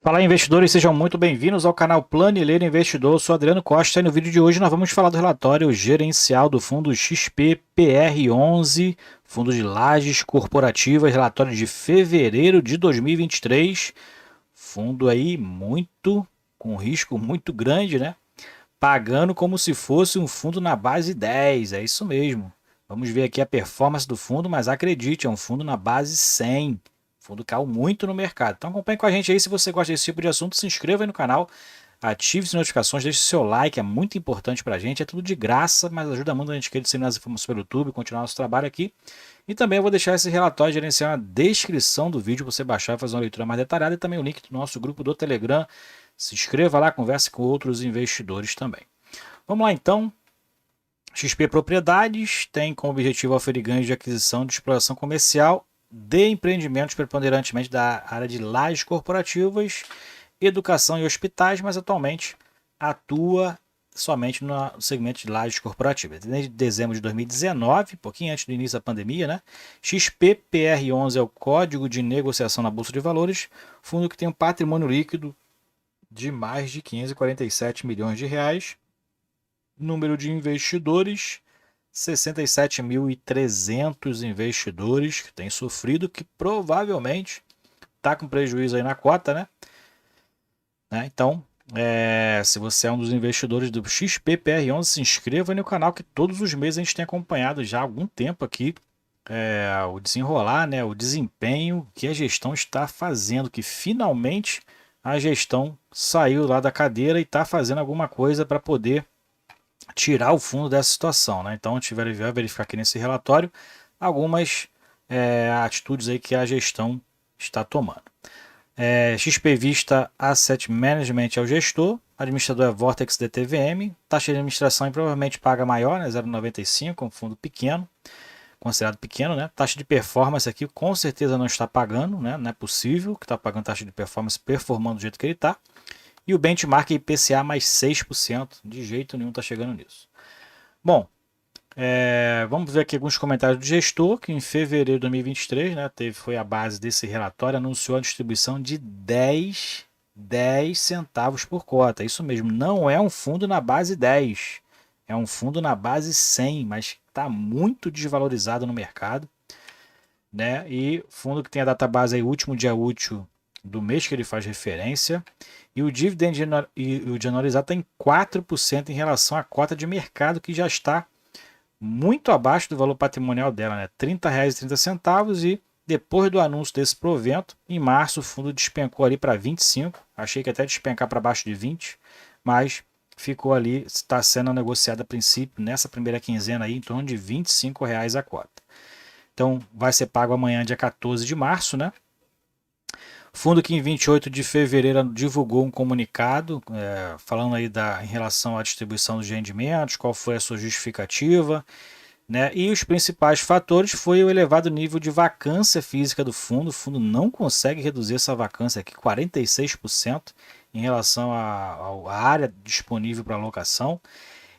Fala investidores, sejam muito bem-vindos ao canal Planileiro Investidor. Eu sou Adriano Costa e no vídeo de hoje nós vamos falar do relatório gerencial do fundo XPPR11, Fundo de Lajes Corporativas, relatório de fevereiro de 2023. Fundo aí com risco muito grande, né? Pagando como se fosse um fundo na base 10, é isso mesmo. Vamos ver aqui a performance do fundo, mas acredite, é um fundo na base 100. O fundo caiu muito no mercado. Então acompanhe com a gente aí, se você gosta desse tipo de assunto, se inscreva aí no canal, ative as notificações, deixe seu like, é muito importante pra gente, é tudo de graça, mas ajuda muito a gente a disseminar as informações pelo YouTube, continuar nosso trabalho aqui. E também eu vou deixar esse relatório gerencial na descrição do vídeo para você baixar e fazer uma leitura mais detalhada, e também o link do nosso grupo do Telegram. Se inscreva lá, converse com outros investidores também. Vamos lá então. XP Propriedades tem como objetivo oferir ganhos de aquisição de exploração comercial de empreendimentos preponderantemente da área de lajes corporativas, educação e hospitais, mas atualmente atua somente no segmento de lajes corporativas. Desde dezembro de 2019, pouquinho antes do início da pandemia, né? XPPR11 é o código de negociação na Bolsa de Valores, fundo que tem um patrimônio líquido de mais de 547 milhões de reais. Número de investidores, 67.300 investidores que têm sofrido, que provavelmente está com prejuízo aí na cota, né? Então, se você é um dos investidores do XPPR11, se inscreva aí no canal, que todos os meses a gente tem acompanhado já há algum tempo aqui o desenrolar, né, o desempenho que a gestão está fazendo, que finalmente a gestão saiu lá da cadeira e está fazendo alguma coisa para poder tirar o fundo dessa situação, né? Então a gente vai verificar aqui nesse relatório algumas atitudes aí que a gestão está tomando. XP Vista Asset Management é o gestor, administrador é Vortex DTVM, taxa de administração e provavelmente paga maior, né? 0,95, um fundo pequeno, considerado pequeno, né? Taxa de performance aqui com certeza não está pagando, né? Não é possível que está pagando taxa de performance performando do jeito que ele está. E o benchmark IPCA mais 6%, de jeito nenhum está chegando nisso. Bom, vamos ver aqui alguns comentários do gestor, que em fevereiro de 2023, né, foi a base desse relatório, anunciou a distribuição de 10 centavos por cota. Isso mesmo, não é um fundo na base 10, é um fundo na base 100, mas está muito desvalorizado no mercado. Né? E fundo que tem a database aí, último dia útil do mês que ele faz referência. E o dividend de anualizado está em 4% em relação à cota de mercado, que já está muito abaixo do valor patrimonial dela, né? R$ 30,30. E depois do anúncio desse provento, em março o fundo despencou ali para 25. Achei que até despencar para baixo de 20, mas ficou ali, está sendo negociado a princípio nessa primeira quinzena aí em torno de R$ 25 a cota. Então vai ser pago amanhã, dia 14 de março, né? Fundo que em 28 de fevereiro divulgou um comunicado falando aí em relação à distribuição dos rendimentos, qual foi a sua justificativa, né? E os principais fatores foi o elevado nível de vacância física do fundo. O fundo não consegue reduzir essa vacância aqui, 46% em relação à área disponível para alocação.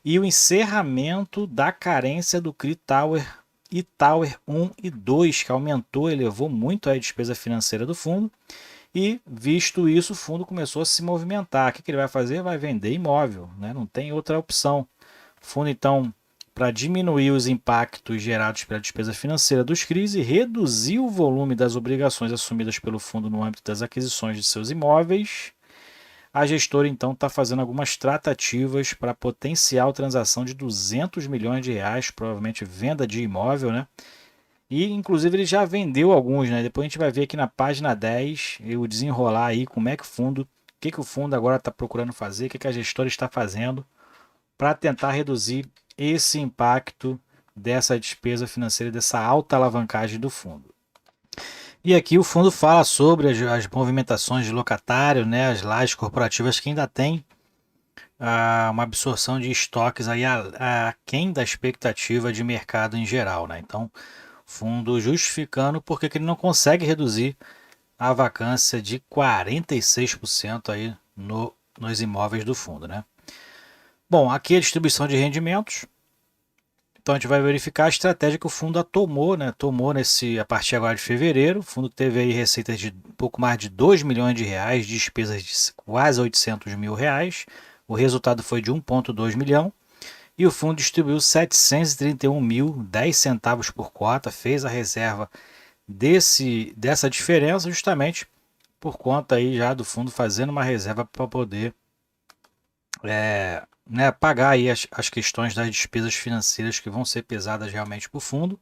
E o encerramento da carência do CRI Tower e Tower 1 e 2, que aumentou, elevou muito a despesa financeira do fundo. E, visto isso, o fundo começou a se movimentar. O que ele vai fazer? Vai vender imóvel, né? Não tem outra opção. O fundo, então, para diminuir os impactos gerados pela despesa financeira dos CRIs e reduzir o volume das obrigações assumidas pelo fundo no âmbito das aquisições de seus imóveis, a gestora, então, está fazendo algumas tratativas para potencial transação de 200 milhões de reais, provavelmente venda de imóvel, né? E, inclusive, ele já vendeu alguns, né? Depois a gente vai ver aqui na página 10 e o desenrolar aí, como é que o fundo, o que o fundo agora está procurando fazer, o que a gestora está fazendo para tentar reduzir esse impacto dessa despesa financeira, dessa alta alavancagem do fundo. E aqui o fundo fala sobre as movimentações de locatário, né, as lajes corporativas que ainda tem uma absorção de estoques aí aquém da expectativa de mercado em geral, né? Então, fundo justificando porque que ele não consegue reduzir a vacância de 46% aí nos imóveis do fundo, né? Bom, aqui a distribuição de rendimentos. Então a gente vai verificar a estratégia que o fundo tomou, né? Tomou a partir agora de fevereiro. O fundo teve aí receitas de pouco mais de 2 milhões de reais, despesas de quase 800 mil reais. O resultado foi de 1,2 milhão. E o fundo distribuiu 731 mil, 10 centavos por cota, fez a reserva dessa diferença justamente por conta aí já do fundo fazendo uma reserva para poder né, pagar aí as questões das despesas financeiras que vão ser pesadas realmente para o fundo.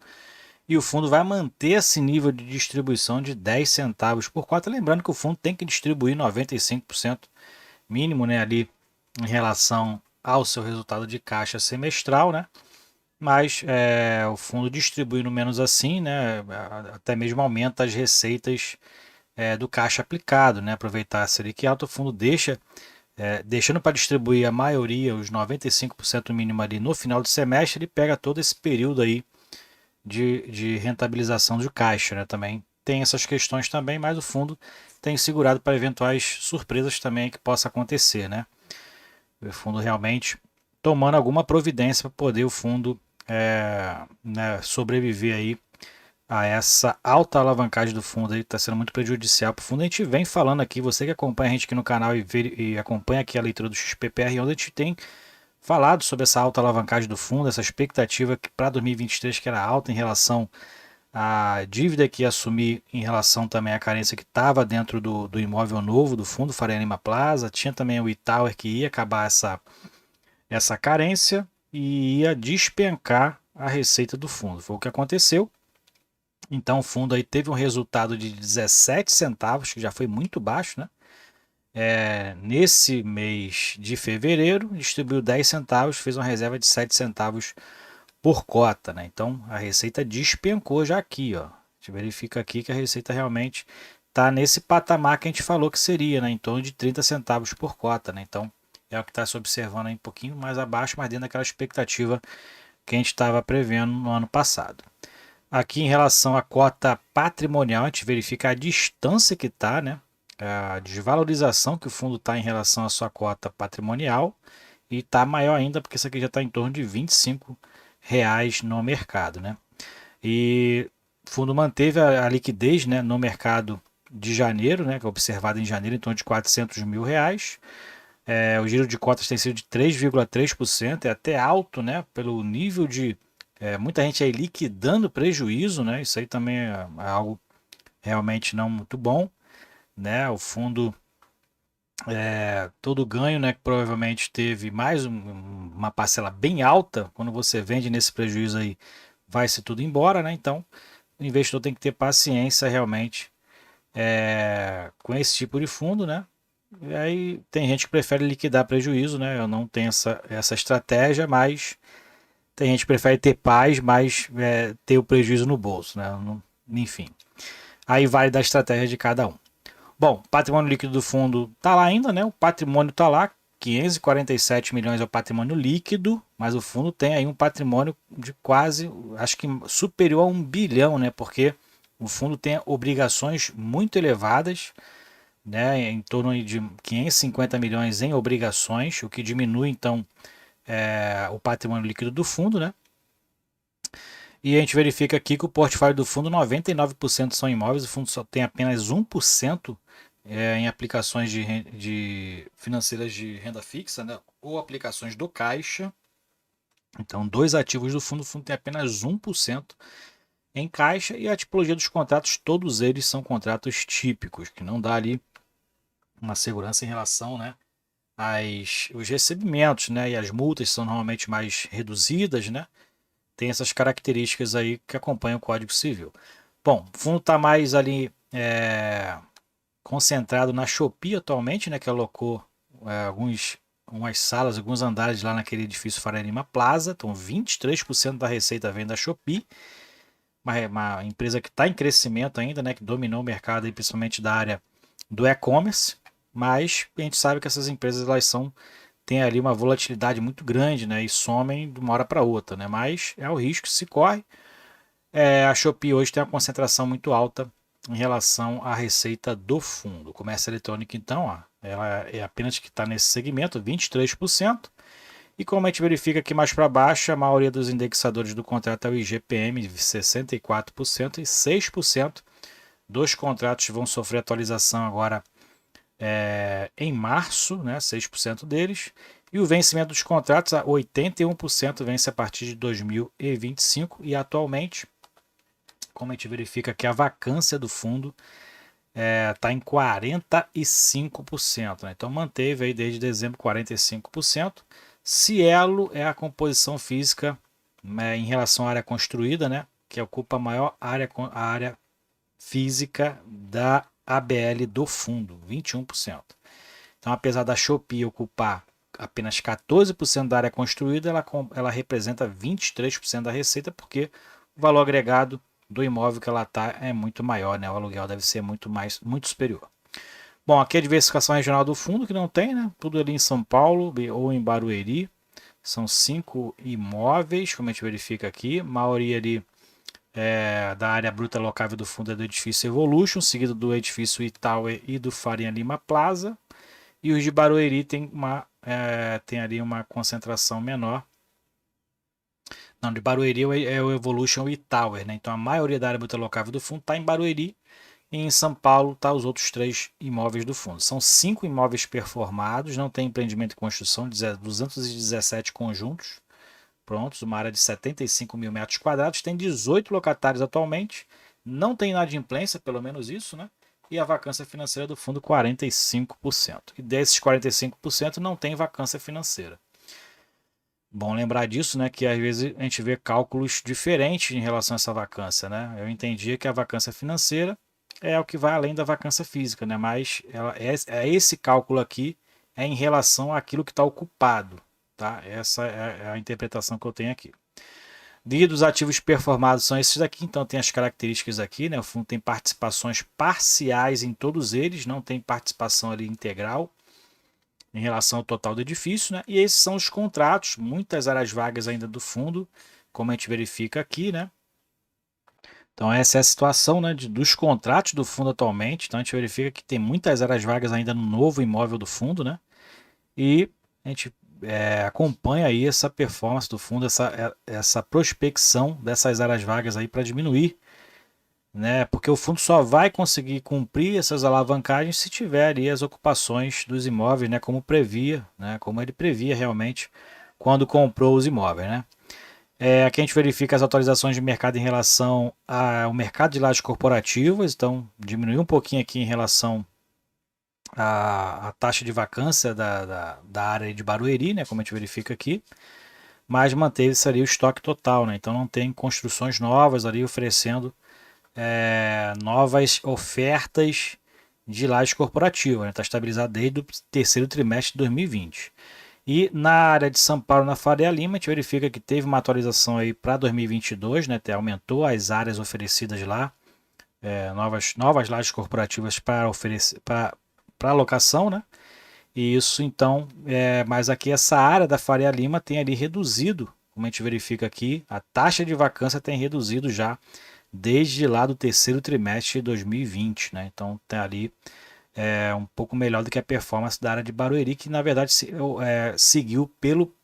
E o fundo vai manter esse nível de distribuição de 10 centavos por cota. Lembrando que o fundo tem que distribuir 95% mínimo, né, ali em relação ao seu resultado de caixa semestral, né? Mas o fundo distribuindo menos assim, né, até mesmo aumenta as receitas do caixa aplicado, né? Aproveitar a Selic alta, o fundo deixando para distribuir a maioria, os 95% mínimo ali no final do semestre, ele pega todo esse período aí de rentabilização de caixa, né? Também tem essas questões também, mas o fundo tem segurado para eventuais surpresas também que possa acontecer, né? O fundo realmente tomando alguma providência para poder o fundo né, sobreviver aí a essa alta alavancagem do fundo aí, que está sendo muito prejudicial para o fundo. A gente vem falando aqui, você que acompanha a gente aqui no canal e acompanha aqui a leitura do XPPR, onde a gente tem falado sobre essa alta alavancagem do fundo, essa expectativa que para 2023 que era alta em relação à dívida que ia assumir, em relação também à carência que estava dentro do imóvel novo do fundo, Faria Lima Plaza, tinha também o E-Tower que ia acabar essa carência e ia despencar a receita do fundo. Foi o que aconteceu. Então o fundo aí teve um resultado de 17 centavos, que já foi muito baixo, né? Nesse mês de fevereiro, distribuiu 10 centavos, fez uma reserva de 7 centavos por cota, né? Então a receita despencou já aqui, ó. A gente verifica aqui que a receita realmente está nesse patamar que a gente falou que seria, né? Em torno de 30 centavos por cota, né? Então é o que está se observando aí um pouquinho mais abaixo, mas dentro daquela expectativa que a gente estava prevendo no ano passado. Aqui em relação à cota patrimonial, a gente verifica a distância que está, né? A desvalorização que o fundo está em relação à sua cota patrimonial e está maior ainda porque isso aqui já está em torno de R$ 25 no mercado, né? E o fundo manteve a liquidez, né, no mercado de janeiro, né, que é observado em janeiro, em torno de R$ 400 mil. O giro de cotas tem sido de 3,3%, é até alto, né, pelo nível de muita gente aí liquidando prejuízo, né? Isso aí também é algo realmente não muito bom, né? O fundo todo ganho, né, que provavelmente teve mais uma parcela bem alta, quando você vende nesse prejuízo aí, vai-se tudo embora, né? Então, o investidor tem que ter paciência realmente com esse tipo de fundo, né? E aí tem gente que prefere liquidar prejuízo, né? Eu não tenho essa estratégia, mas tem gente que prefere ter paz, mas ter o prejuízo no bolso, né? Enfim, aí vale da estratégia de cada um. Bom, patrimônio líquido do fundo está lá ainda, né? O patrimônio está lá, 547 milhões é o patrimônio líquido, mas o fundo tem aí um patrimônio de quase, acho que superior a 1 bilhão, né? Porque o fundo tem obrigações muito elevadas, né? Em torno de 550 milhões em obrigações, o que diminui então o patrimônio líquido do fundo, né? E a gente verifica aqui que o portfólio do fundo, 99% são imóveis, o fundo só tem apenas 1% em aplicações financeiras de renda fixa, né? Ou aplicações do caixa. Então, dois ativos do fundo, o fundo tem apenas 1% em caixa, e a tipologia dos contratos, todos eles são contratos típicos, que não dá ali uma segurança em relação, né, os recebimentos, né, e as multas são normalmente mais reduzidas, né? Tem essas características aí que acompanham o Código Civil. Bom, o fundo está mais ali concentrado na Shopee atualmente, né, que alocou algumas salas, alguns andares lá naquele edifício Faria Lima Plaza. Então 23% da receita vem da Shopee, uma empresa que está em crescimento ainda, né, que dominou o mercado aí, principalmente da área do e-commerce, mas a gente sabe que essas empresas têm ali uma volatilidade muito grande, né, e somem de uma hora para outra, né, mas é o risco que se corre. A Shopee hoje tem uma concentração muito alta em relação à receita do fundo. O comércio eletrônico, então, ó, ela é apenas que está nesse segmento, 23%. E como a gente verifica aqui mais para baixo, a maioria dos indexadores do contrato é o IGPM, 64%, e 6% Dois contratos vão sofrer atualização agora em março, né, 6% deles. E o vencimento dos contratos, 81% vence a partir de 2025. E atualmente, como a gente verifica que a vacância do fundo está em 45%. Né? Então manteve aí desde dezembro 45%. Cielo é a composição física em relação à área construída, né, que ocupa a maior área física da ABL do fundo, 21%. Então, apesar da Shopee ocupar apenas 14% da área construída, ela representa 23% da receita, porque o valor agregado do imóvel que ela está é muito maior, né? O aluguel deve ser muito superior. Bom, aqui é a diversificação regional do fundo, que não tem, né? Tudo ali em São Paulo ou em Barueri. São 5 imóveis, como a gente verifica aqui. A maioria ali da área bruta locável do fundo é do edifício Evolution, seguido do edifício E-Tower e do Faria Lima Plaza. E os de Barueri tem ali uma concentração menor. Não, de Barueri é o Evolution E-Tower, né? Então a maioria da área bruta locável do fundo está em Barueri. E em São Paulo está os outros 3 imóveis do fundo. São 5 imóveis performados, não tem empreendimento e construção, 217 conjuntos prontos, uma área de 75 mil metros quadrados, tem 18 locatários atualmente, não tem inadimplência, pelo menos isso, né? E a vacância financeira do fundo 45%. E desses 45% não tem vacância financeira. Bom lembrar disso, né? Que às vezes a gente vê cálculos diferentes em relação a essa vacância, né? Eu entendia que a vacância financeira é o que vai além da vacância física, né? Mas esse cálculo aqui é em relação àquilo que está ocupado, tá? Essa é a interpretação que eu tenho aqui. Dos ativos performados são esses daqui, então tem as características aqui, né? O fundo tem participações parciais em todos eles, não tem participação ali integral em relação ao total do edifício, né? E esses são os contratos, muitas áreas vagas ainda do fundo, como a gente verifica aqui, né? Então essa é a situação, né, dos contratos do fundo atualmente. Então a gente verifica que tem muitas áreas vagas ainda no novo imóvel do fundo, né? E a gente acompanha aí essa performance do fundo, essa prospecção dessas áreas vagas aí para diminuir, né? Porque o fundo só vai conseguir cumprir essas alavancagens se tiver ali as ocupações dos imóveis, né? Como previa, né? Como ele previa realmente quando comprou os imóveis, né? Aqui a gente verifica as atualizações de mercado em relação ao mercado de lajes corporativas, então diminuiu um pouquinho aqui em relação à taxa de vacância da área de Barueri, né, como a gente verifica aqui, mas manteve-se ali o estoque total, né, então não tem construções novas ali oferecendo novas ofertas de lajes corporativas, está estabilizado desde o terceiro trimestre de 2020. E na área de São Paulo, na Faria Lima, a gente verifica que teve uma atualização aí para 2022, né? Aumentou as áreas oferecidas lá, novas lajes corporativas para alocação, né? E isso então, mas aqui essa área da Faria Lima tem ali reduzido, como a gente verifica aqui, a taxa de vacância tem reduzido já desde lá do terceiro trimestre de 2020, né? Então tem ali um pouco melhor do que a performance da área de Barueri, que na verdade seguiu pelo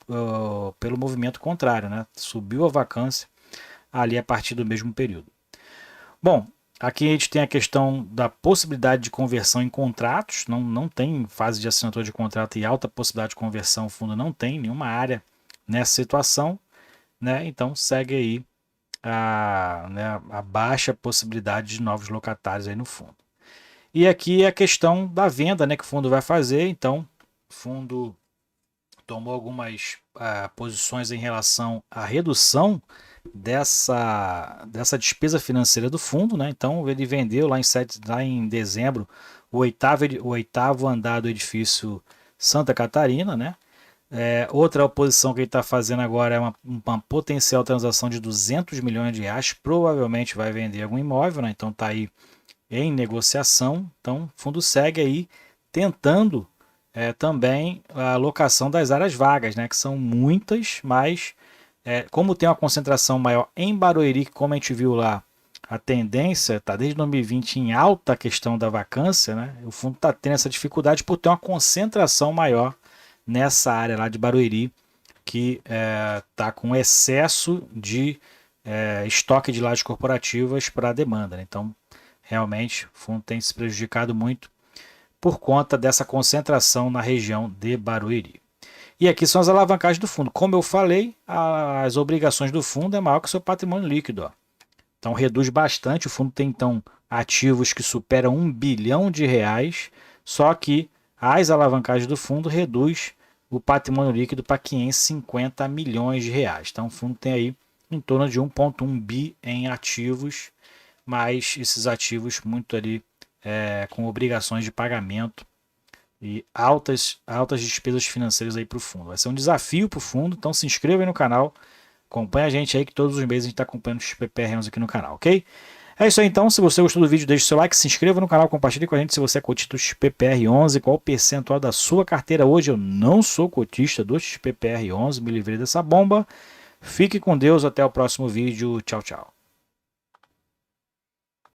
movimento contrário, né? Subiu a vacância ali a partir do mesmo período. Bom, aqui a gente tem a questão da possibilidade de conversão em contratos, não tem fase de assinatura de contrato e alta possibilidade de conversão, o fundo não tem nenhuma área nessa situação, né? Então segue aí a baixa possibilidade de novos locatários aí no fundo. E aqui é a questão da venda, né, que o fundo vai fazer. Então, o fundo tomou algumas posições em relação à redução dessa despesa financeira do fundo, né? Então, ele vendeu lá em dezembro o oitavo andar do edifício Santa Catarina, né? Outra posição que ele está fazendo agora é uma potencial transação de 200 milhões de reais. Provavelmente vai vender algum imóvel, né? Então está aí em negociação. Então, o fundo segue aí tentando também a alocação das áreas vagas, né, que são muitas, mas como tem uma concentração maior em Barueri, como a gente viu lá, a tendência está desde 2020 em alta a questão da vacância, né, o fundo está tendo essa dificuldade por ter uma concentração maior nessa área lá de Barueri, que está com excesso de estoque de lajes corporativas para a demanda, né? Então, realmente o fundo tem se prejudicado muito por conta dessa concentração na região de Barueri. E aqui são as alavancagens do fundo. Como eu falei, as obrigações do fundo é maior que o seu patrimônio líquido. Ó. Então reduz bastante. O fundo tem então ativos que superam R$ 1 bilhão, só que as alavancagens do fundo reduz o patrimônio líquido para 550 milhões de reais. Então o fundo tem aí em torno de 1,1 bi em ativos, mas esses ativos muito ali com obrigações de pagamento e altas despesas financeiras aí para o fundo. Vai ser um desafio para o fundo, então se inscreva aí no canal, acompanha a gente aí que todos os meses a gente está acompanhando os XPPR11 aqui no canal, ok? É isso aí então, se você gostou do vídeo, deixe seu like, se inscreva no canal, compartilhe com a gente se você é cotista do XPPR11, qual o percentual da sua carteira hoje. Eu não sou cotista do XPPR11, me livrei dessa bomba. Fique com Deus, até o próximo vídeo, tchau, tchau.